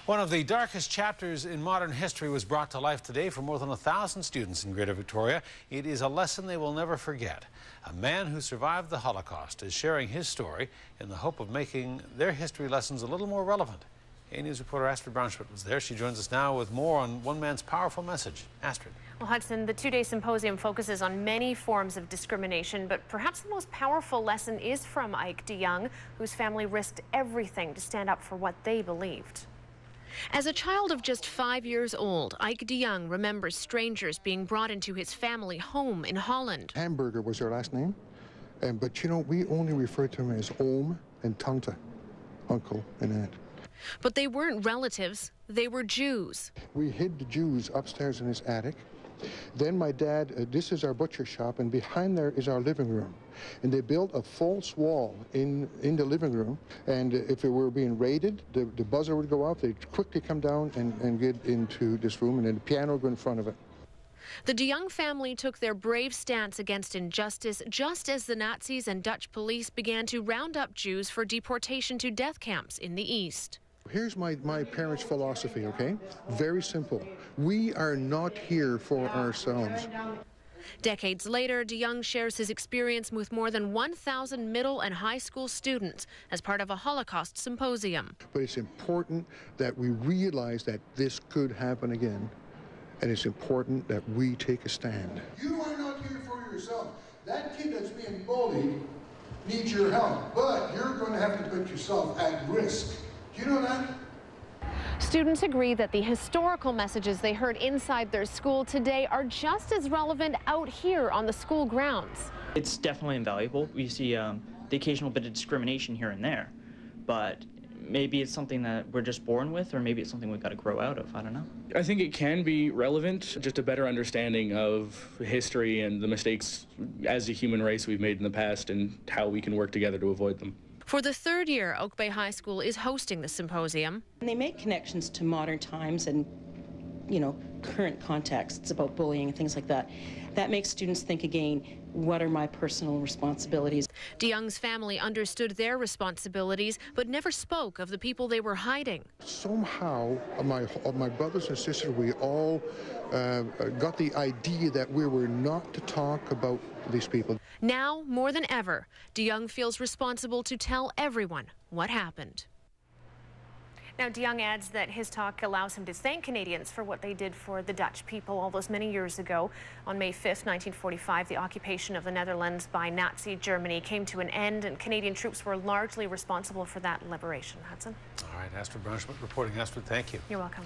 One of the darkest chapters in modern history was brought to life today for more than 1,000 students in Greater Victoria. It is a lesson they will never forget. A man who survived the Holocaust is sharing his story in the hope of making their history lessons a little more relevant. A-News reporter Astrid Braunschmidt was there. She joins us now with more on one man's powerful message. Astrid. Well, Hudson, the two-day symposium focuses on many forms of discrimination, but perhaps the most powerful lesson is from Ike de Jong, whose family risked everything to stand up for what they believed. As a child of just 5 years old, Ike de Jong remembers strangers being brought into his family home in Holland. Hamburger was their last name, but you know, we only refer to him as Oom and Tante, uncle and aunt. But they weren't relatives, they were Jews. We hid the Jews upstairs in his attic. Then my dad, this is our butcher shop, and behind there is our living room. And they built a false wall in the living room, and if it were being raided, the buzzer would go off, they'd quickly come down and get into this room, and then the piano would go in front of it. The de Jong family took their brave stance against injustice just as the Nazis and Dutch police began to round up Jews for deportation to death camps in the East. Here's my parents' philosophy, okay? Very simple. We are not here for ourselves. Decades later, de Jong shares his experience with more than 1,000 middle and high school students as part of a Holocaust symposium. But it's important that we realize that this could happen again, and it's important that we take a stand. You are not here for yourself. That kid that's being bullied needs your help, but you're going to have to put yourself at risk. Do you know that? Students agree that the historical messages they heard inside their school today are just as relevant out here on the school grounds. It's definitely invaluable. We see the occasional bit of discrimination here and there, but maybe it's something that we're just born with, or maybe it's something we've got to grow out of. I don't know. I think it can be relevant, just a better understanding of history and the mistakes as a human race we've made in the past and how we can work together to avoid them. For the third year, Oak Bay High School is hosting the symposium. And they make connections to modern times and, you know, current contexts about bullying and things like that. That makes students think again, what are my personal responsibilities? De Jong's family understood their responsibilities, but never spoke of the people they were hiding. Somehow, my brothers and sisters, we all got the idea that we were not to talk about these people. Now, more than ever, de Jong feels responsible to tell everyone what happened. Now, de Jong adds that his talk allows him to thank Canadians for what they did for the Dutch people all those many years ago. On May 5th, 1945, the occupation of the Netherlands by Nazi Germany came to an end, and Canadian troops were largely responsible for that liberation. Hudson? All right, Astrid Braunschmidt reporting. Astrid, thank you. You're welcome.